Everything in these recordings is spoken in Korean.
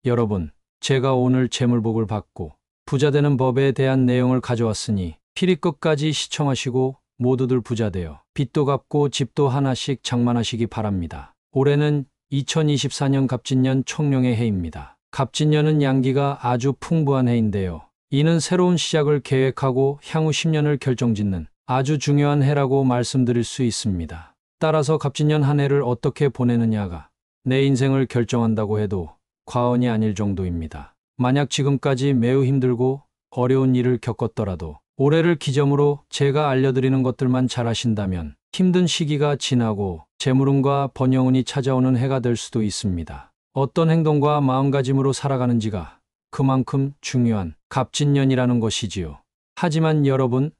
여러분, 제가 오늘 재물복을 받고 부자 되는 법에 대한 내용을 가져왔으니 필히 끝까지 시청하시고 모두들 부자 되어 빚도 갚고 집도 하나씩 장만하시기 바랍니다. 올해는 2024년 갑진년 총룡의 해입니다. 갑진년은 양기가 아주 풍부한 해인데요. 이는 새로운 시작을 계획하고 향후 10년을 결정짓는 아주 중요한 해라고 말씀드릴 수 있습니다. 따라서 갑진년 한 해를 어떻게 보내느냐가 내 인생을 결정한다고 해도 과언이 아닐 정도입니다. 만약 지금까지 매우 힘들고 어려운 일을 겪었더라도 올해를 기점으로 제가 알려드리는 것들만 잘 하신다면 힘든 시기가 지나고 재물운과 번영운이 찾아오는 해가 될 수도 있습니다. 어떤 행동과 마음가짐으로 살아가는지가 그만큼 중요한 갑진년이라는 것이지요. 하지만 여러분,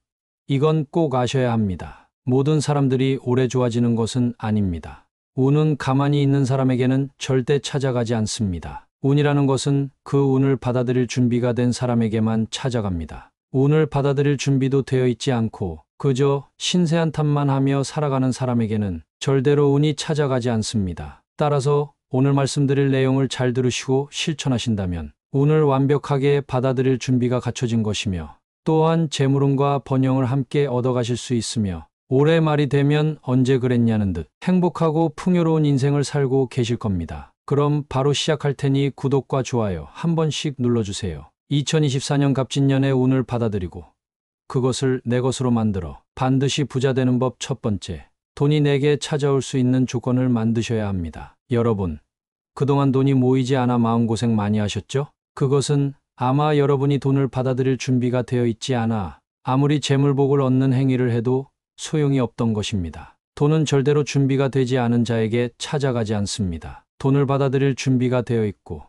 이건 꼭 아셔야 합니다. 모든 사람들이 올해 좋아지는 것은 아닙니다. 운은 가만히 있는 사람에게는 절대 찾아가지 않습니다. 운이라는 것은 그 운을 받아들일 준비가 된 사람에게만 찾아갑니다. 운을 받아들일 준비도 되어 있지 않고 그저 신세 한탄만 하며 살아가는 사람에게는 절대로 운이 찾아가지 않습니다. 따라서 오늘 말씀드릴 내용을 잘 들으시고 실천하신다면 운을 완벽하게 받아들일 준비가 갖춰진 것이며 또한 재물운과 번영을 함께 얻어가실 수 있으며 올해 말이 되면 언제 그랬냐는 듯 행복하고 풍요로운 인생을 살고 계실 겁니다. 그럼 바로 시작할 테니 구독과 좋아요 한 번씩 눌러주세요. 2024년 갑진년의 운을 받아들이고 그것을 내 것으로 만들어 반드시 부자 되는 법. 첫 번째, 돈이 내게 찾아올 수 있는 조건을 만드셔야 합니다. 여러분, 그동안 돈이 모이지 않아 마음고생 많이 하셨죠? 그것은 아마 여러분이 돈을 받아들일 준비가 되어 있지 않아 아무리 재물복을 얻는 행위를 해도 소용이 없던 것입니다. 돈은 절대로 준비가 되지 않은 자에게 찾아가지 않습니다. 돈을 받아들일 준비가 되어 있고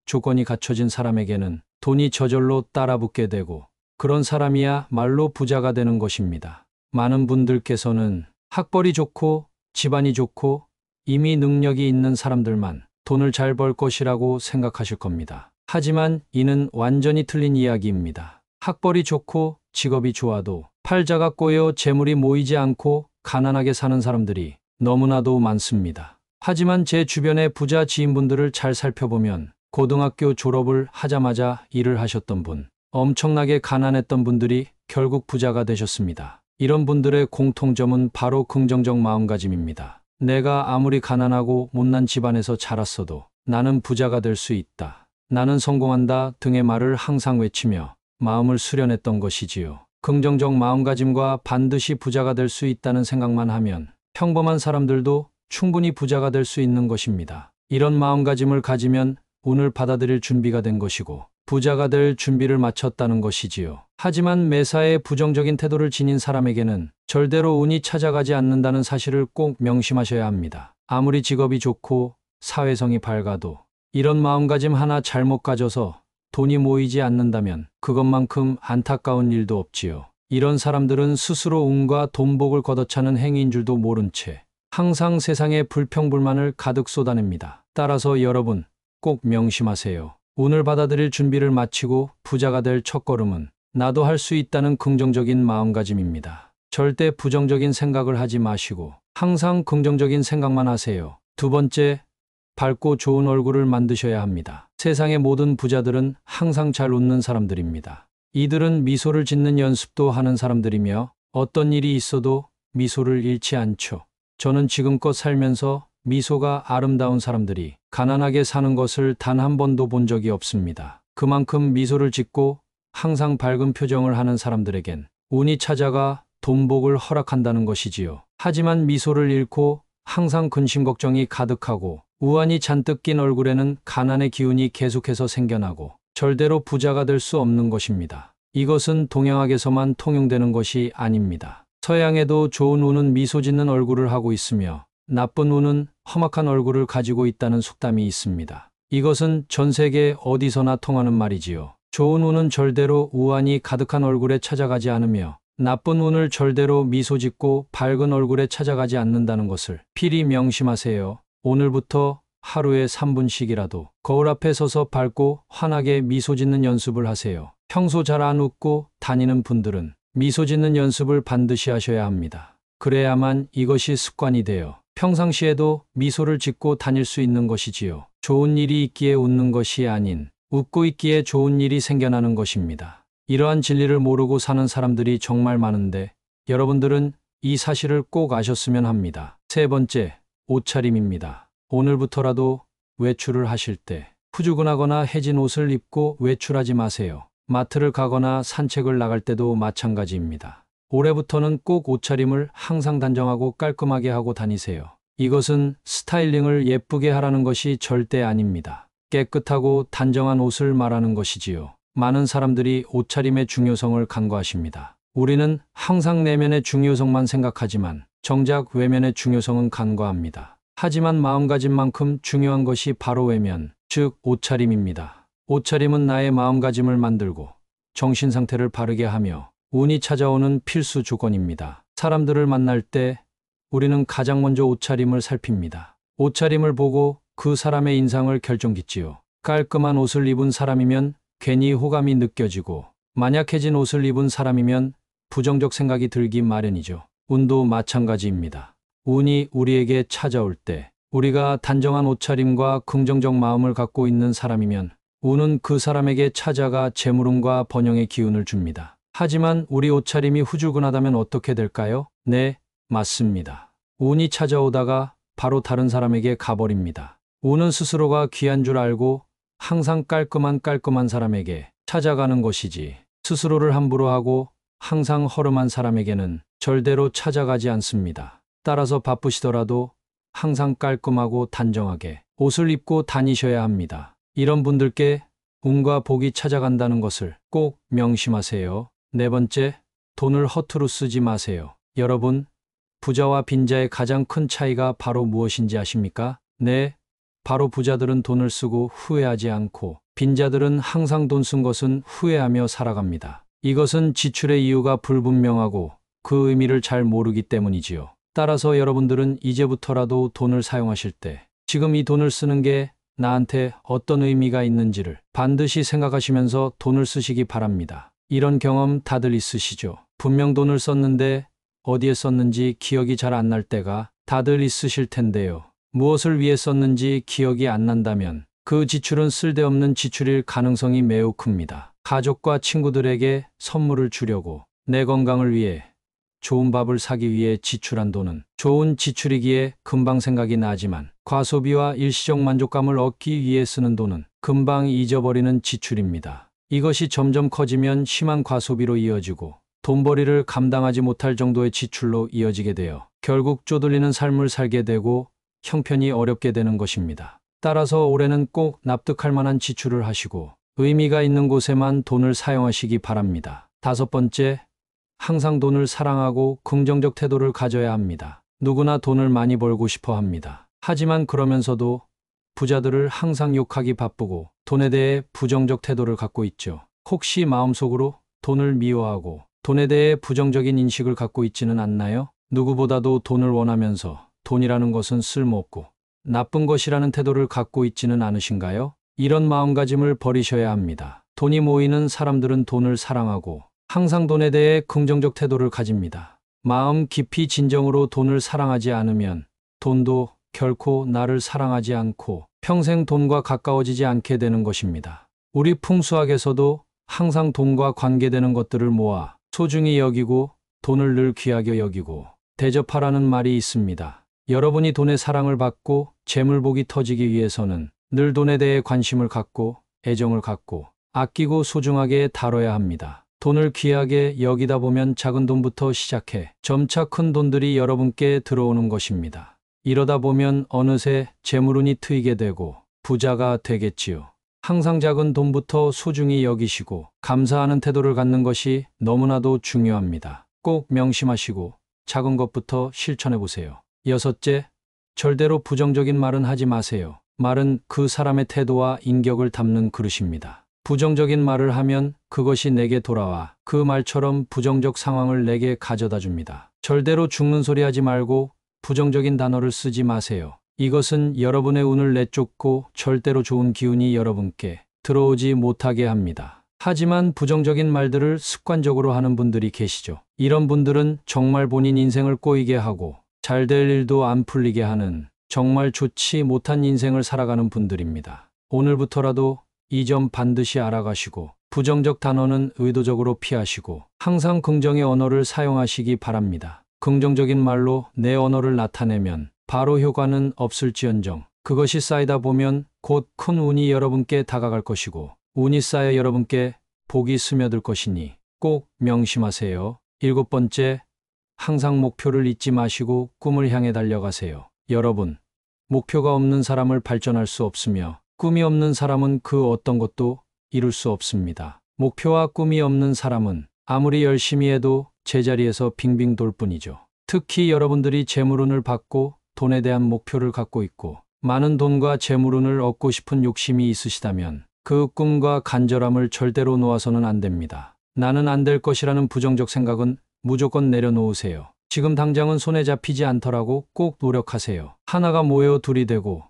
조건이 갖춰진 사람에게는 돈이 저절로 따라붙게 되고 그런 사람이야 말로 부자가 되는 것입니다. 많은 분들께서는 학벌이 좋고 집안이 좋고 이미 능력이 있는 사람들만 돈을 잘 벌 것이라고 생각하실 겁니다. 하지만 이는 완전히 틀린 이야기입니다. 학벌이 좋고 직업이 좋아도 팔자가 꼬여 재물이 모이지 않고 가난하게 사는 사람들이 너무나도 많습니다. 하지만 제 주변의 부자 지인분들을 잘 살펴보면 고등학교 졸업을 하자마자 일을 하셨던 분, 엄청나게 가난했던 분들이 결국 부자가 되셨습니다. 이런 분들의 공통점은 바로 긍정적 마음가짐입니다. 내가 아무리 가난하고 못난 집안에서 자랐어도 나는 부자가 될 수 있다. 나는 성공한다 등의 말을 항상 외치며 마음을 수련했던 것이지요. 긍정적 마음가짐과 반드시 부자가 될 수 있다는 생각만 하면 평범한 사람들도 충분히 부자가 될 수 있는 것입니다. 이런 마음가짐을 가지면 운을 받아들일 준비가 된 것이고 부자가 될 준비를 마쳤다는 것이지요. 하지만 매사에 부정적인 태도를 지닌 사람에게는 절대로 운이 찾아가지 않는다는 사실을 꼭 명심하셔야 합니다. 아무리 직업이 좋고 사회성이 밝아도 이런 마음가짐 하나 잘못 가져서 돈이 모이지 않는다면 그것만큼 안타까운 일도 없지요. 이런 사람들은 스스로 운과 돈복을 걷어차는 행위인 줄도 모른 채 항상 세상에 불평불만을 가득 쏟아냅니다. 따라서 여러분, 꼭 명심하세요. 운을 받아들일 준비를 마치고 부자가 될 첫걸음은 나도 할 수 있다는 긍정적인 마음가짐입니다. 절대 부정적인 생각을 하지 마시고 항상 긍정적인 생각만 하세요. 두 번째, 밝고 좋은 얼굴을 만드셔야 합니다. 세상의 모든 부자들은 항상 잘 웃는 사람들입니다. 이들은 미소를 짓는 연습도 하는 사람들이며 어떤 일이 있어도 미소를 잃지 않죠. 저는 지금껏 살면서 미소가 아름다운 사람들이 가난하게 사는 것을 단 한 번도 본 적이 없습니다. 그만큼 미소를 짓고 항상 밝은 표정을 하는 사람들에겐 운이 찾아가 돈복을 허락한다는 것이지요. 하지만 미소를 잃고 항상 근심 걱정이 가득하고 우환이 잔뜩 낀 얼굴에는 가난의 기운이 계속해서 생겨나고 절대로 부자가 될 수 없는 것입니다. 이것은 동양학에서만 통용되는 것이 아닙니다. 서양에도 좋은 운은 미소 짓는 얼굴을 하고 있으며 나쁜 운은 험악한 얼굴을 가지고 있다는 속담이 있습니다. 이것은 전 세계 어디서나 통하는 말이지요. 좋은 운은 절대로 우환이 가득한 얼굴에 찾아가지 않으며 나쁜 운을 절대로 미소 짓고 밝은 얼굴에 찾아가지 않는다는 것을 필히 명심하세요. 오늘부터 하루에 3분씩이라도 거울 앞에 서서 밝고 환하게 미소 짓는 연습을 하세요. 평소 잘 안 웃고 다니는 분들은 미소 짓는 연습을 반드시 하셔야 합니다. 그래야만 이것이 습관이 되어 평상시에도 미소를 짓고 다닐 수 있는 것이지요. 좋은 일이 있기에 웃는 것이 아닌 웃고 있기에 좋은 일이 생겨나는 것입니다. 이러한 진리를 모르고 사는 사람들이 정말 많은데 여러분들은 이 사실을 꼭 아셨으면 합니다. 세 번째, 옷차림입니다. 오늘부터라도 외출을 하실 때 푸주근하거나 해진 옷을 입고 외출하지 마세요. 마트를 가거나 산책을 나갈 때도 마찬가지입니다. 올해부터는 꼭 옷차림을 항상 단정하고 깔끔하게 하고 다니세요. 이것은 스타일링을 예쁘게 하라는 것이 절대 아닙니다. 깨끗하고 단정한 옷을 말하는 것이지요. 많은 사람들이 옷차림의 중요성을 간과하십니다. 우리는 항상 내면의 중요성만 생각하지만 정작 외면의 중요성은 간과합니다. 하지만 마음가짐만큼 중요한 것이 바로 외면, 즉 옷차림입니다. 옷차림은 나의 마음가짐을 만들고 정신 상태를 바르게 하며 운이 찾아오는 필수 조건입니다. 사람들을 만날 때 우리는 가장 먼저 옷차림을 살핍니다. 옷차림을 보고 그 사람의 인상을 결정짓지요. 깔끔한 옷을 입은 사람이면 괜히 호감이 느껴지고 만약해진 옷을 입은 사람이면 부정적 생각이 들기 마련이죠. 운도 마찬가지입니다. 운이 우리에게 찾아올 때 우리가 단정한 옷차림과 긍정적 마음을 갖고 있는 사람이면 운은 그 사람에게 찾아가 재물운과 번영의 기운을 줍니다. 하지만 우리 옷차림이 후줄근하다면 어떻게 될까요? 네, 맞습니다. 운이 찾아오다가 바로 다른 사람에게 가버립니다. 운은 스스로가 귀한 줄 알고 항상 깔끔한 사람에게 찾아가는 것이지 스스로를 함부로 하고 항상 허름한 사람에게는 절대로 찾아가지 않습니다. 따라서 바쁘시더라도 항상 깔끔하고 단정하게 옷을 입고 다니셔야 합니다. 이런 분들께 운과 복이 찾아간다는 것을 꼭 명심하세요. 네 번째, 돈을 허투루 쓰지 마세요. 여러분, 부자와 빈자의 가장 큰 차이가 바로 무엇인지 아십니까? 네, 바로 부자들은 돈을 쓰고 후회하지 않고 빈자들은 항상 돈 쓴 것은 후회하며 살아갑니다. 이것은 지출의 이유가 불분명하고 그 의미를 잘 모르기 때문이지요. 따라서 여러분들은 이제부터라도 돈을 사용하실 때 지금 이 돈을 쓰는 게 나한테 어떤 의미가 있는지를 반드시 생각하시면서 돈을 쓰시기 바랍니다. 이런 경험 다들 있으시죠? 분명 돈을 썼는데 어디에 썼는지 기억이 잘 안 날 때가 다들 있으실 텐데요. 무엇을 위해 썼는지 기억이 안 난다면 그 지출은 쓸데없는 지출일 가능성이 매우 큽니다. 가족과 친구들에게 선물을 주려고 내 건강을 위해 좋은 밥을 사기 위해 지출한 돈은 좋은 지출이기에 금방 생각이 나지만 과소비와 일시적 만족감을 얻기 위해 쓰는 돈은 금방 잊어버리는 지출입니다. 이것이 점점 커지면 심한 과소비로 이어지고 돈벌이를 감당하지 못할 정도의 지출로 이어지게 되어 결국 쪼들리는 삶을 살게 되고 형편이 어렵게 되는 것입니다. 따라서 올해는 꼭 납득할 만한 지출을 하시고 의미가 있는 곳에만 돈을 사용하시기 바랍니다. 다섯 번째, 항상 돈을 사랑하고 긍정적 태도를 가져야 합니다. 누구나 돈을 많이 벌고 싶어 합니다. 하지만 그러면서도 부자들을 항상 욕하기 바쁘고 돈에 대해 부정적 태도를 갖고 있죠. 혹시 마음속으로 돈을 미워하고 돈에 대해 부정적인 인식을 갖고 있지는 않나요? 누구보다도 돈을 원하면서 돈이라는 것은 쓸모없고 나쁜 것이라는 태도를 갖고 있지는 않으신가요? 이런 마음가짐을 버리셔야 합니다. 돈이 모이는 사람들은 돈을 사랑하고 항상 돈에 대해 긍정적 태도를 가집니다. 마음 깊이 진정으로 돈을 사랑하지 않으면 돈도 결코 나를 사랑하지 않고 평생 돈과 가까워지지 않게 되는 것입니다. 우리 풍수학에서도 항상 돈과 관계되는 것들을 모아 소중히 여기고 돈을 늘 귀하게 여기고 대접하라는 말이 있습니다. 여러분이 돈의 사랑을 받고 재물복이 터지기 위해서는 늘 돈에 대해 관심을 갖고 애정을 갖고 아끼고 소중하게 다뤄야 합니다. 돈을 귀하게 여기다 보면 작은 돈부터 시작해 점차 큰 돈들이 여러분께 들어오는 것입니다. 이러다 보면 어느새 재물운이 트이게 되고 부자가 되겠지요. 항상 작은 돈부터 소중히 여기시고 감사하는 태도를 갖는 것이 너무나도 중요합니다. 꼭 명심하시고 작은 것부터 실천해 보세요. 여섯째, 절대로 부정적인 말은 하지 마세요. 말은 그 사람의 태도와 인격을 담는 그릇입니다. 부정적인 말을 하면 그것이 내게 돌아와 그 말처럼 부정적 상황을 내게 가져다 줍니다. 절대로 죽는 소리 하지 말고 부정적인 단어를 쓰지 마세요. 이것은 여러분의 운을 내쫓고 절대로 좋은 기운이 여러분께 들어오지 못하게 합니다. 하지만 부정적인 말들을 습관적으로 하는 분들이 계시죠. 이런 분들은 정말 본인 인생을 꼬이게 하고 잘 될 일도 안 풀리게 하는 정말 좋지 못한 인생을 살아가는 분들입니다. 오늘부터라도 이 점 반드시 알아가시고 부정적 단어는 의도적으로 피하시고 항상 긍정의 언어를 사용하시기 바랍니다. 긍정적인 말로 내 언어를 나타내면 바로 효과는 없을지언정 그것이 쌓이다 보면 곧 큰 운이 여러분께 다가갈 것이고 운이 쌓여 여러분께 복이 스며들 것이니 꼭 명심하세요. 7번째, 항상 목표를 잊지 마시고 꿈을 향해 달려가세요. 여러분, 목표가 없는 사람을 발전할 수 없으며 꿈이 없는 사람은 그 어떤 것도 이룰 수 없습니다. 목표와 꿈이 없는 사람은 아무리 열심히 해도 제자리에서 빙빙 돌 뿐이죠. 특히 여러분들이 재물운을 받고 돈에 대한 목표를 갖고 있고 많은 돈과 재물운을 얻고 싶은 욕심이 있으시다면 그 꿈과 간절함을 절대로 놓아서는 안 됩니다. 나는 안 될 것이라는 부정적 생각은 무조건 내려놓으세요. 지금 당장은 손에 잡히지 않더라고 꼭 노력하세요. 하나가 모여 둘이 되고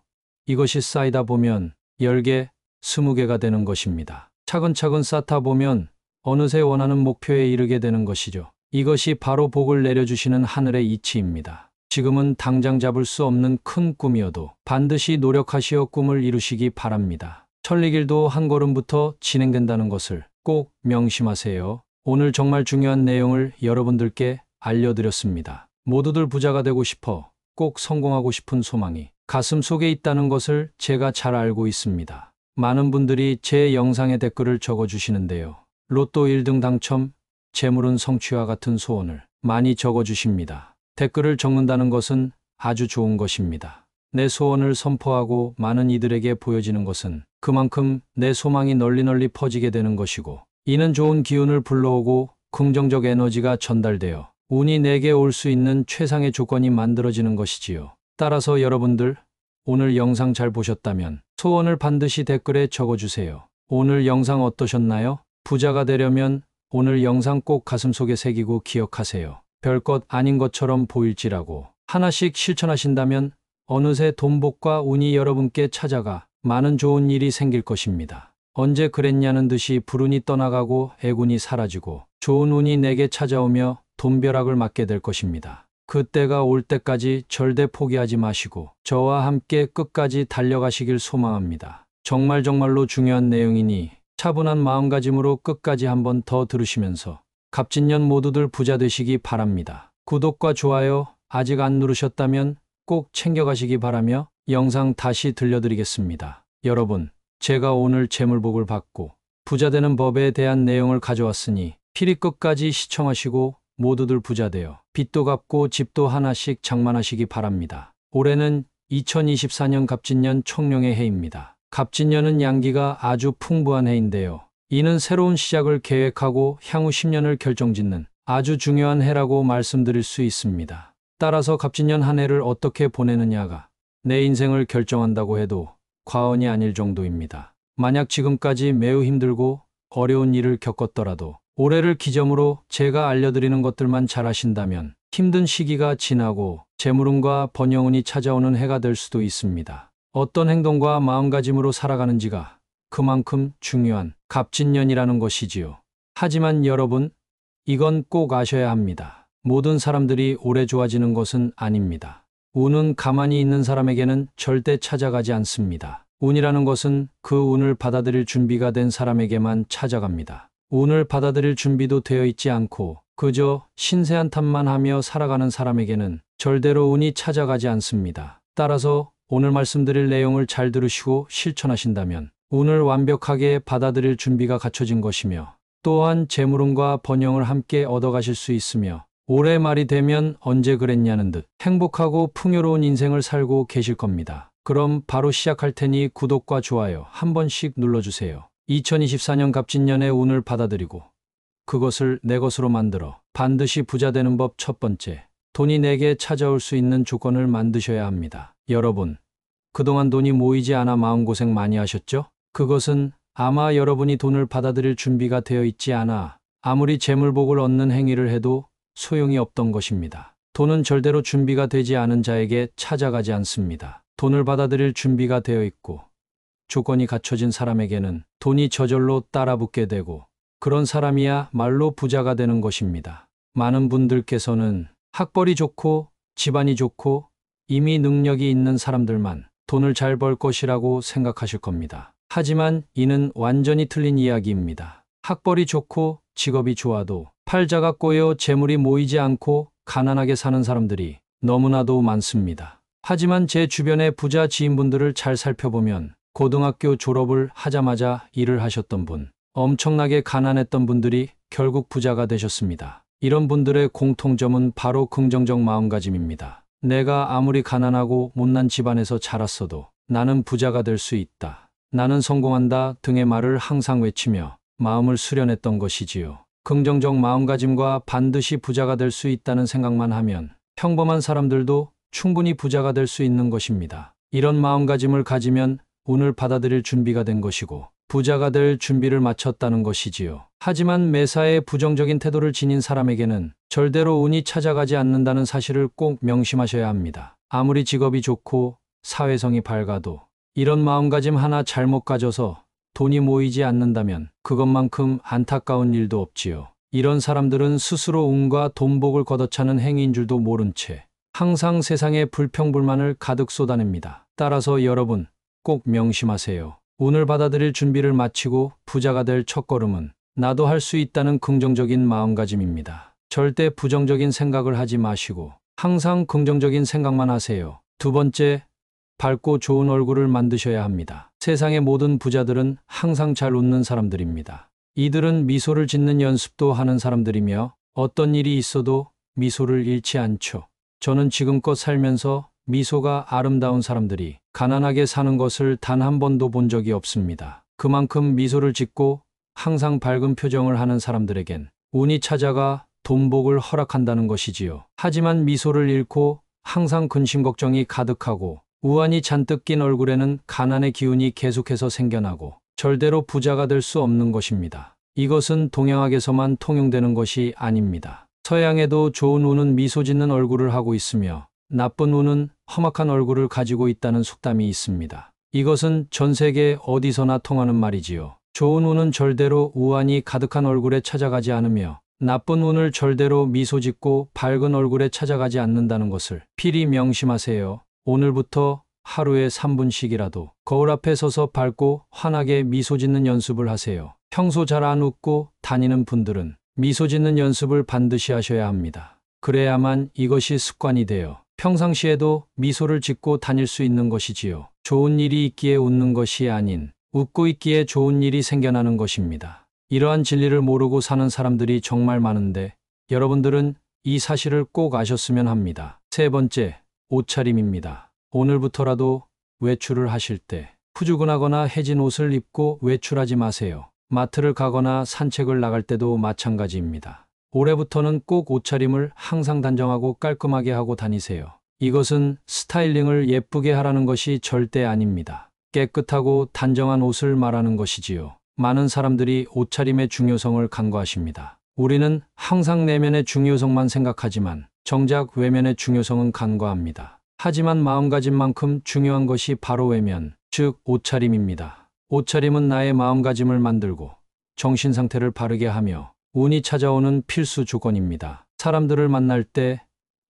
이것이 쌓이다 보면 10개, 20개가 되는 것입니다. 차근차근 쌓다 보면 어느새 원하는 목표에 이르게 되는 것이죠. 이것이 바로 복을 내려주시는 하늘의 이치입니다. 지금은 당장 잡을 수 없는 큰 꿈이어도 반드시 노력하시어 꿈을 이루시기 바랍니다. 천리길도 한 걸음부터 진행된다는 것을 꼭 명심하세요. 오늘 정말 중요한 내용을 여러분들께 알려드렸습니다. 모두들 부자가 되고 싶어 꼭 성공하고 싶은 소망이 가슴 속에 있다는 것을 제가 잘 알고 있습니다. 많은 분들이 제 영상에 댓글을 적어주시는데요. 로또 1등 당첨, 재물운 성취와 같은 소원을 많이 적어주십니다. 댓글을 적는다는 것은 아주 좋은 것입니다. 내 소원을 선포하고 많은 이들에게 보여지는 것은 그만큼 내 소망이 널리 퍼지게 되는 것이고 이는 좋은 기운을 불러오고 긍정적 에너지가 전달되어 운이 내게 올 수 있는 최상의 조건이 만들어지는 것이지요. 따라서 여러분들 오늘 영상 잘 보셨다면 소원을 반드시 댓글에 적어주세요. 오늘 영상 어떠셨나요? 부자가 되려면 오늘 영상 꼭 가슴속에 새기고 기억하세요. 별것 아닌 것처럼 보일지라고 하나씩 실천하신다면 어느새 돈복과 운이 여러분께 찾아가 많은 좋은 일이 생길 것입니다. 언제 그랬냐는 듯이 불운이 떠나가고 애군이 사라지고 좋은 운이 내게 찾아오며 돈벼락을 맞게 될 것입니다. 그때가 올 때까지 절대 포기하지 마시고 저와 함께 끝까지 달려가시길 소망합니다. 정말로 중요한 내용이니 차분한 마음가짐으로 끝까지 한번 더 들으시면서 갑진년 모두들 부자 되시기 바랍니다. 구독과 좋아요 아직 안 누르셨다면 꼭 챙겨가시기 바라며 영상 다시 들려드리겠습니다. 여러분, 제가 오늘 재물복을 받고 부자 되는 법에 대한 내용을 가져왔으니 필히 끝까지 시청하시고 모두들 부자 되어 빚도 갚고 집도 하나씩 장만하시기 바랍니다. 올해는 2024년 갑진년 청룡의 해입니다. 갑진년은 양기가 아주 풍부한 해인데요. 이는 새로운 시작을 계획하고 향후 10년을 결정짓는 아주 중요한 해라고 말씀드릴 수 있습니다. 따라서 갑진년 한 해를 어떻게 보내느냐가 내 인생을 결정한다고 해도 과언이 아닐 정도입니다. 만약 지금까지 매우 힘들고 어려운 일을 겪었더라도 올해를 기점으로 제가 알려드리는 것들만 잘 하신다면 힘든 시기가 지나고 재물운과 번영운이 찾아오는 해가 될 수도 있습니다. 어떤 행동과 마음가짐으로 살아가는지가 그만큼 중요한 갑진년이라는 것이지요. 하지만 여러분, 이건 꼭 아셔야 합니다. 모든 사람들이 올해 좋아지는 것은 아닙니다. 운은 가만히 있는 사람에게는 절대 찾아가지 않습니다. 운이라는 것은 그 운을 받아들일 준비가 된 사람에게만 찾아갑니다. 운을 받아들일 준비도 되어 있지 않고 그저 신세한 탓만 하며 살아가는 사람에게는 절대로 운이 찾아가지 않습니다. 따라서 오늘 말씀드릴 내용을 잘 들으시고 실천하신다면 운을 완벽하게 받아들일 준비가 갖춰진 것이며 또한 재물운과 번영을 함께 얻어가실 수 있으며 올해 말이 되면 언제 그랬냐는 듯 행복하고 풍요로운 인생을 살고 계실 겁니다. 그럼 바로 시작할 테니 구독과 좋아요 한 번씩 눌러주세요. 2024년 갑진년의 운을 받아들이고 그것을 내 것으로 만들어 반드시 부자 되는 법. 첫 번째, 돈이 내게 찾아올 수 있는 조건을 만드셔야 합니다. 여러분, 그동안 돈이 모이지 않아 마음고생 많이 하셨죠? 그것은 아마 여러분이 돈을 받아들일 준비가 되어 있지 않아 아무리 재물복을 얻는 행위를 해도 소용이 없던 것입니다. 돈은 절대로 준비가 되지 않은 자에게 찾아가지 않습니다. 돈을 받아들일 준비가 되어 있고 조건이 갖춰진 사람에게는 돈이 저절로 따라붙게 되고 그런 사람이야 말로 부자가 되는 것입니다. 많은 분들께서는 학벌이 좋고 집안이 좋고 이미 능력이 있는 사람들만 돈을 잘 벌 것이라고 생각하실 겁니다. 하지만 이는 완전히 틀린 이야기입니다. 학벌이 좋고 직업이 좋아도 팔자가 꼬여 재물이 모이지 않고 가난하게 사는 사람들이 너무나도 많습니다. 하지만 제 주변의 부자 지인분들을 잘 살펴보면 고등학교 졸업을 하자마자 일을 하셨던 분, 엄청나게 가난했던 분들이 결국 부자가 되셨습니다. 이런 분들의 공통점은 바로 긍정적 마음가짐입니다. 내가 아무리 가난하고 못난 집안에서 자랐어도 나는 부자가 될 수 있다. 나는 성공한다 등의 말을 항상 외치며 마음을 수련했던 것이지요. 긍정적 마음가짐과 반드시 부자가 될 수 있다는 생각만 하면 평범한 사람들도 충분히 부자가 될 수 있는 것입니다. 이런 마음가짐을 가지면 운을 받아들일 준비가 된 것이고 부자가 될 준비를 마쳤다는 것이지요. 하지만 매사에 부정적인 태도를 지닌 사람에게는 절대로 운이 찾아가지 않는다는 사실을 꼭 명심하셔야 합니다. 아무리 직업이 좋고 사회성이 밝아도 이런 마음가짐 하나 잘못 가져서 돈이 모이지 않는다면 그것만큼 안타까운 일도 없지요. 이런 사람들은 스스로 운과 돈복을 걷어차는 행위인 줄도 모른 채 항상 세상에 불평불만을 가득 쏟아냅니다. 따라서 여러분 꼭 명심하세요. 운을 받아들일 준비를 마치고 부자가 될 첫걸음은 나도 할 수 있다는 긍정적인 마음가짐입니다. 절대 부정적인 생각을 하지 마시고 항상 긍정적인 생각만 하세요. 두 번째, 밝고 좋은 얼굴을 만드셔야 합니다. 세상의 모든 부자들은 항상 잘 웃는 사람들입니다. 이들은 미소를 짓는 연습도 하는 사람들이며 어떤 일이 있어도 미소를 잃지 않죠. 저는 지금껏 살면서 미소가 아름다운 사람들이 가난하게 사는 것을 단 한 번도 본 적이 없습니다. 그만큼 미소를 짓고 항상 밝은 표정을 하는 사람들에겐 운이 찾아가 돈복을 허락한다는 것이지요. 하지만 미소를 잃고 항상 근심 걱정이 가득하고 우환이 잔뜩 낀 얼굴에는 가난의 기운이 계속해서 생겨나고 절대로 부자가 될 수 없는 것입니다. 이것은 동양학에서만 통용되는 것이 아닙니다. 서양에도 좋은 운은 미소 짓는 얼굴을 하고 있으며 나쁜 운은 험악한 얼굴을 가지고 있다는 속담이 있습니다. 이것은 전 세계 어디서나 통하는 말이지요. 좋은 운은 절대로 우환이 가득한 얼굴에 찾아가지 않으며 나쁜 운을 절대로 미소 짓고 밝은 얼굴에 찾아가지 않는다는 것을 필히 명심하세요. 오늘부터 하루에 3분씩이라도 거울 앞에 서서 밝고 환하게 미소 짓는 연습을 하세요. 평소 잘 안 웃고 다니는 분들은 미소 짓는 연습을 반드시 하셔야 합니다. 그래야만 이것이 습관이 되어 평상시에도 미소를 짓고 다닐 수 있는 것이지요. 좋은 일이 있기에 웃는 것이 아닌 웃고 있기에 좋은 일이 생겨나는 것입니다. 이러한 진리를 모르고 사는 사람들이 정말 많은데 여러분들은 이 사실을 꼭 아셨으면 합니다. 세 번째, 옷차림입니다. 오늘부터라도 외출을 하실 때 후주근하거나 해진 옷을 입고 외출하지 마세요. 마트를 가거나 산책을 나갈 때도 마찬가지입니다. 올해부터는 꼭 옷차림을 항상 단정하고 깔끔하게 하고 다니세요. 이것은 스타일링을 예쁘게 하라는 것이 절대 아닙니다. 깨끗하고 단정한 옷을 말하는 것이지요. 많은 사람들이 옷차림의 중요성을 간과하십니다. 우리는 항상 내면의 중요성만 생각하지만 정작 외면의 중요성은 간과합니다. 하지만 마음가짐만큼 중요한 것이 바로 외면, 즉 옷차림입니다. 옷차림은 나의 마음가짐을 만들고 정신 상태를 바르게 하며 운이 찾아오는 필수 조건입니다. 사람들을 만날 때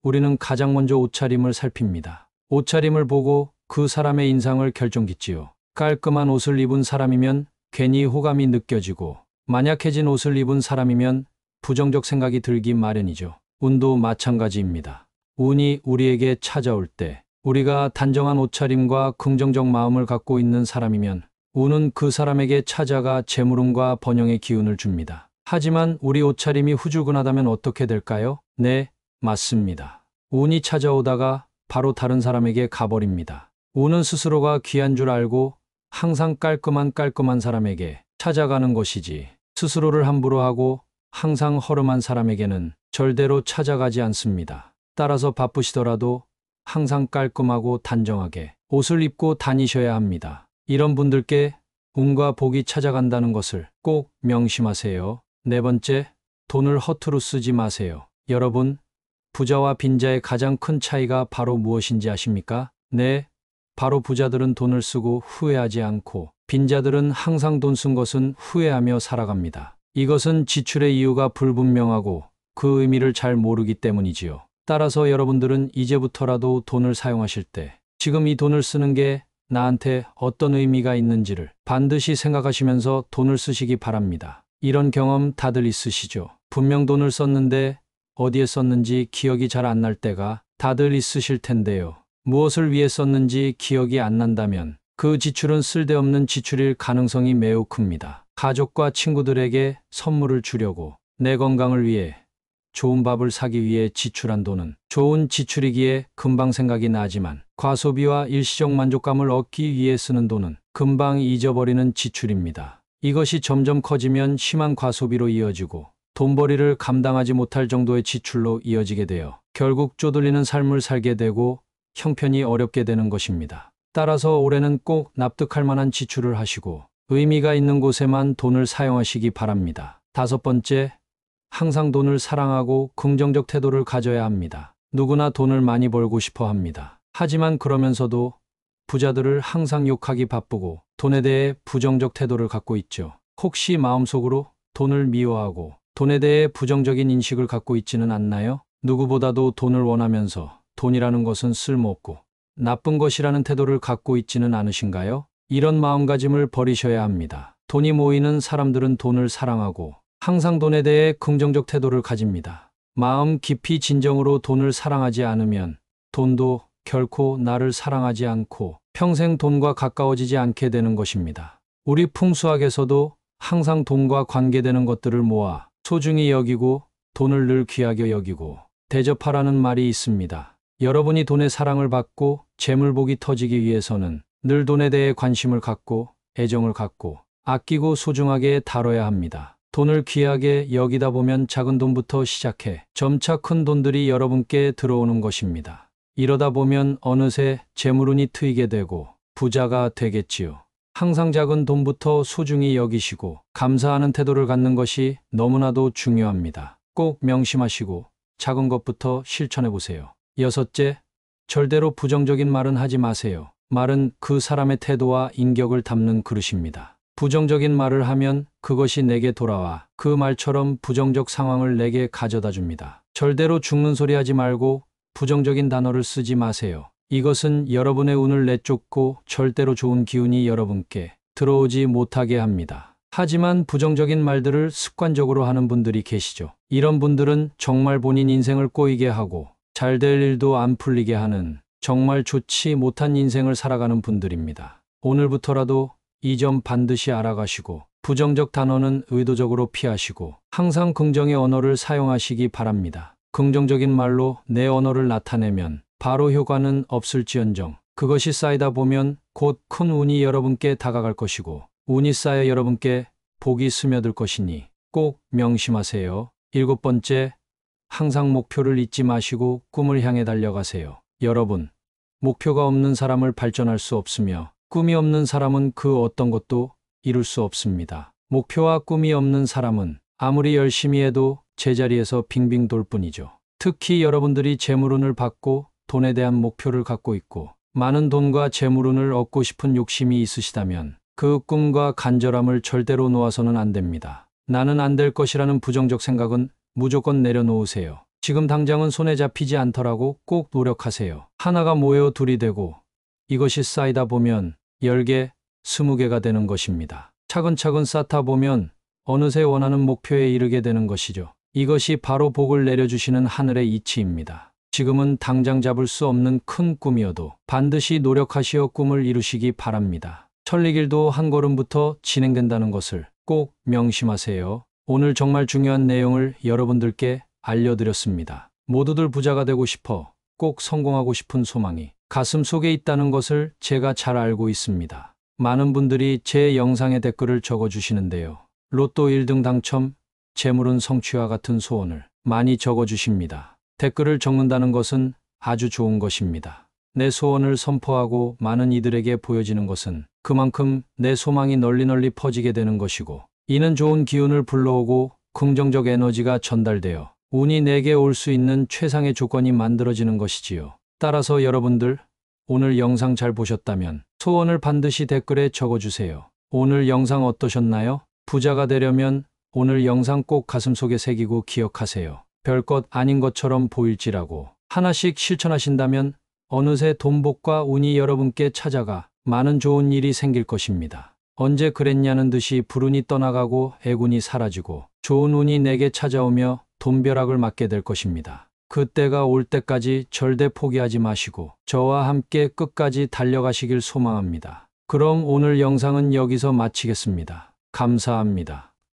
우리는 가장 먼저 옷차림을 살핍니다. 옷차림을 보고 그 사람의 인상을 결정짓지요. 깔끔한 옷을 입은 사람이면 괜히 호감이 느껴지고 만약해진 옷을 입은 사람이면 부정적 생각이 들기 마련이죠. 운도 마찬가지입니다. 운이 우리에게 찾아올 때 우리가 단정한 옷차림과 긍정적 마음을 갖고 있는 사람이면 운은 그 사람에게 찾아가 재물운과 번영의 기운을 줍니다. 하지만 우리 옷차림이 후줄근하다면 어떻게 될까요? 네, 맞습니다. 운이 찾아오다가 바로 다른 사람에게 가버립니다. 운은 스스로가 귀한 줄 알고 항상 깔끔한 사람에게 찾아가는 것이지 스스로를 함부로 하고 항상 허름한 사람에게는 절대로 찾아가지 않습니다. 따라서 바쁘시더라도 항상 깔끔하고 단정하게 옷을 입고 다니셔야 합니다. 이런 분들께 운과 복이 찾아간다는 것을 꼭 명심하세요. 네 번째, 돈을 허투루 쓰지 마세요. 여러분, 부자와 빈자의 가장 큰 차이가 바로 무엇인지 아십니까? 네, 바로 부자들은 돈을 쓰고 후회하지 않고 빈자들은 항상 돈 쓴 것은 후회하며 살아갑니다. 이것은 지출의 이유가 불분명하고 그 의미를 잘 모르기 때문이지요. 따라서 여러분들은 이제부터라도 돈을 사용하실 때 지금 이 돈을 쓰는 게 나한테 어떤 의미가 있는지를 반드시 생각하시면서 돈을 쓰시기 바랍니다. 이런 경험 다들 있으시죠? 분명 돈을 썼는데 어디에 썼는지 기억이 잘 안 날 때가 다들 있으실 텐데요. 무엇을 위해 썼는지 기억이 안 난다면 그 지출은 쓸데없는 지출일 가능성이 매우 큽니다. 가족과 친구들에게 선물을 주려고, 내 건강을 위해, 좋은 밥을 사기 위해 지출한 돈은 좋은 지출이기에 금방 생각이 나지만 과소비와 일시적 만족감을 얻기 위해 쓰는 돈은 금방 잊어버리는 지출입니다. 이것이 점점 커지면 심한 과소비로 이어지고 돈벌이를 감당하지 못할 정도의 지출로 이어지게 되어 결국 쪼들리는 삶을 살게 되고 형편이 어렵게 되는 것입니다. 따라서 올해는 꼭 납득할 만한 지출을 하시고 의미가 있는 곳에만 돈을 사용하시기 바랍니다. 5번째, 항상 돈을 사랑하고 긍정적 태도를 가져야 합니다. 누구나 돈을 많이 벌고 싶어 합니다. 하지만 그러면서도 부자들을 항상 욕하기 바쁘고 돈에 대해 부정적 태도를 갖고 있죠. 혹시 마음속으로 돈을 미워하고 돈에 대해 부정적인 인식을 갖고 있지는 않나요? 누구보다도 돈을 원하면서 돈이라는 것은 쓸모없고 나쁜 것이라는 태도를 갖고 있지는 않으신가요? 이런 마음가짐을 버리셔야 합니다. 돈이 모이는 사람들은 돈을 사랑하고 항상 돈에 대해 긍정적 태도를 가집니다. 마음 깊이 진정으로 돈을 사랑하지 않으면 돈도 결코 나를 사랑하지 않고 평생 돈과 가까워지지 않게 되는 것입니다. 우리 풍수학에서도 항상 돈과 관계되는 것들을 모아 소중히 여기고 돈을 늘 귀하게 여기고 대접하라는 말이 있습니다. 여러분이 돈의 사랑을 받고 재물복이 터지기 위해서는 늘 돈에 대해 관심을 갖고 애정을 갖고 아끼고 소중하게 다뤄야 합니다. 돈을 귀하게 여기다 보면 작은 돈부터 시작해 점차 큰 돈들이 여러분께 들어오는 것입니다. 이러다 보면 어느새 재물운이 트이게 되고 부자가 되겠지요. 항상 작은 돈부터 소중히 여기시고 감사하는 태도를 갖는 것이 너무나도 중요합니다. 꼭 명심하시고 작은 것부터 실천해 보세요. 6째, 절대로 부정적인 말은 하지 마세요. 말은 그 사람의 태도와 인격을 담는 그릇입니다. 부정적인 말을 하면 그것이 내게 돌아와 그 말처럼 부정적 상황을 내게 가져다 줍니다. 절대로 죽는 소리 하지 말고 부정적인 단어를 쓰지 마세요. 이것은 여러분의 운을 내쫓고 절대로 좋은 기운이 여러분께 들어오지 못하게 합니다. 하지만 부정적인 말들을 습관적으로 하는 분들이 계시죠. 이런 분들은 정말 본인 인생을 꼬이게 하고 잘 될 일도 안 풀리게 하는 정말 좋지 못한 인생을 살아가는 분들입니다. 오늘부터라도 이 점 반드시 알아가시고 부정적 단어는 의도적으로 피하시고 항상 긍정의 언어를 사용하시기 바랍니다. 긍정적인 말로 내 언어를 나타내면 바로 효과는 없을지언정 그것이 쌓이다 보면 곧 큰 운이 여러분께 다가갈 것이고 운이 쌓여 여러분께 복이 스며들 것이니 꼭 명심하세요. 7번째, 항상 목표를 잊지 마시고 꿈을 향해 달려가세요. 여러분, 목표가 없는 사람을 발전할 수 없으며 꿈이 없는 사람은 그 어떤 것도 이룰 수 없습니다. 목표와 꿈이 없는 사람은 아무리 열심히 해도 제자리에서 빙빙 돌 뿐이죠. 특히 여러분들이 재물운을 받고 돈에 대한 목표를 갖고 있고 많은 돈과 재물운을 얻고 싶은 욕심이 있으시다면 그 꿈과 간절함을 절대로 놓아서는 안 됩니다. 나는 안 될 것이라는 부정적 생각은 무조건 내려놓으세요. 지금 당장은 손에 잡히지 않더라고 꼭 노력하세요. 하나가 모여 둘이 되고 이것이 쌓이다 보면 10개, 20개가 되는 것입니다. 차근차근 쌓다 보면 어느새 원하는 목표에 이르게 되는 것이죠. 이것이 바로 복을 내려주시는 하늘의 이치입니다. 지금은 당장 잡을 수 없는 큰 꿈이어도 반드시 노력하시어 꿈을 이루시기 바랍니다. 천리길도 한 걸음부터 진행된다는 것을 꼭 명심하세요. 오늘 정말 중요한 내용을 여러분들께 알려드렸습니다. 모두들 부자가 되고 싶어 꼭 성공하고 싶은 소망이 가슴 속에 있다는 것을 제가 잘 알고 있습니다. 많은 분들이 제 영상에 댓글을 적어주시는데요. 로또 1등 당첨, 재물운 성취와 같은 소원을 많이 적어주십니다. 댓글을 적는다는 것은 아주 좋은 것입니다. 내 소원을 선포하고 많은 이들에게 보여지는 것은 그만큼 내 소망이 널리 퍼지게 되는 것이고 이는 좋은 기운을 불러오고 긍정적 에너지가 전달되어 운이 내게 올 수 있는 최상의 조건이 만들어지는 것이지요. 따라서 여러분들 오늘 영상 잘 보셨다면 소원을 반드시 댓글에 적어주세요. 오늘 영상 어떠셨나요? 부자가 되려면 오늘 영상 꼭 가슴속에 새기고 기억하세요. 별것 아닌 것처럼 보일지라고 하나씩 실천하신다면 어느새 돈복과 운이 여러분께 찾아가 많은 좋은 일이 생길 것입니다. 언제 그랬냐는 듯이 불운이 떠나가고 애군이 사라지고 좋은 운이 내게 찾아오며 돈벼락을 맞게 될 것입니다. 그때가 올 때까지 절대 포기하지 마시고 저와 함께 끝까지 달려가시길 소망합니다. 그럼 오늘 영상은 여기서 마치겠습니다. 감사합니다.